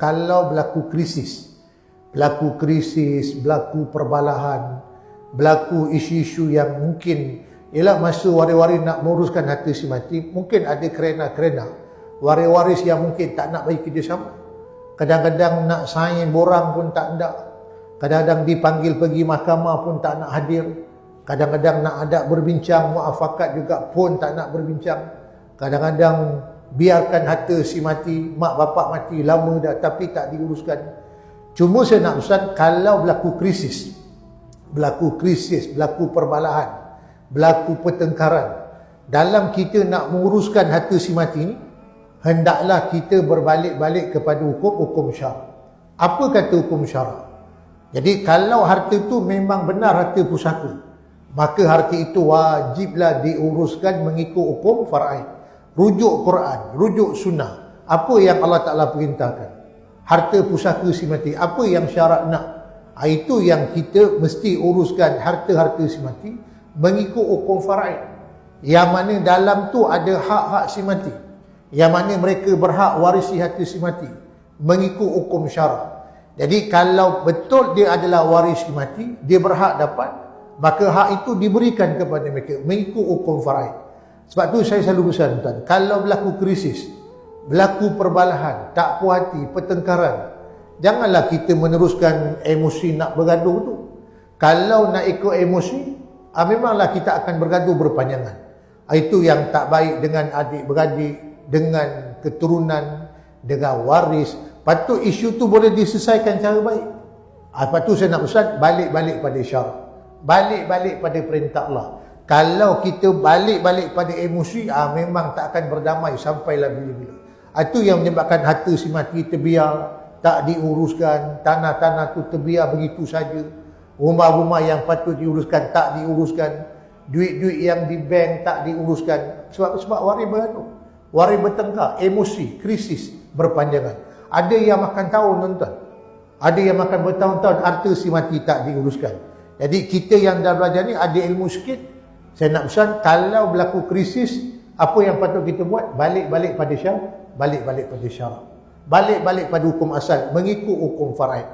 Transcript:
kalau berlaku krisis, berlaku perbalahan, berlaku isu-isu yang mungkin ialah masa waris-waris nak menguruskan harta si mati, mungkin ada kerena-kerena waris-waris yang mungkin tak nak bagi kerjasama. Kadang-kadang nak sign borang pun tak ada. Kadang-kadang dipanggil pergi mahkamah pun tak nak hadir. Kadang-kadang nak ada berbincang muafakat juga pun tak nak berbincang. Kadang-kadang biarkan harta si mati, mak bapak mati lama dah tapi tak diuruskan. Cuma saya nak pesan, kalau berlaku krisis, berlaku perbalahan, berlaku pertengkaran, dalam kita nak menguruskan harta si mati ni, hendaklah kita berbalik-balik kepada hukum syarak. Apa kata hukum syarak? Jadi kalau harta tu memang benar harta pusaka, maka harta itu wajiblah diuruskan mengikut hukum faraid. Rujuk Quran, rujuk sunnah. Apa yang Allah Ta'ala perintahkan? Harta pusaka si mati, apa yang syarak nak? Itu yang kita mesti uruskan harta-harta si mati mengikut hukum faraid. Yang mana dalam tu ada hak-hak si mati. Yang mana mereka berhak warisi harta si mati mengikut hukum syarak. Jadi kalau betul dia adalah waris si mati, dia berhak dapat, maka hak itu diberikan kepada mereka mengikut hukum faraid. Sebab tu saya selalu pesan tuan, kalau berlaku krisis, berlaku perbalahan, tak puas hati, pertengkaran, janganlah kita meneruskan emosi nak bergaduh tu. Kalau nak ikut emosi, memanglah kita akan bergaduh berpanjangan. Itu yang tak baik dengan adik-beradik, dengan keturunan, dengan waris. Patut isu tu boleh diselesaikan cara baik. Lepas tu saya nak pesan, balik-balik pada syarak, balik-balik pada perintah Allah. Kalau kita balik-balik pada emosi, memang tak akan berdamai sampailah bila-bila. Itu yang menyebabkan harta si mati terbiar, tak diuruskan, tanah-tanah tu terbiar begitu saja, rumah-rumah yang patut diuruskan tak diuruskan, duit-duit yang di bank tak diuruskan. Sebab waris bergaduh, waris bertengkar, emosi, krisis berpanjangan. Ada yang makan tahun tuan-tuan, ada yang makan bertahun-tahun harta si mati tak diuruskan. Jadi kita yang dah belajar ni ada ilmu sikit, saya nak pesan, kalau berlaku krisis, apa yang patut kita buat? Balik-balik pada syarak, balik-balik pada syarak, balik-balik pada hukum asal mengikut hukum faraid.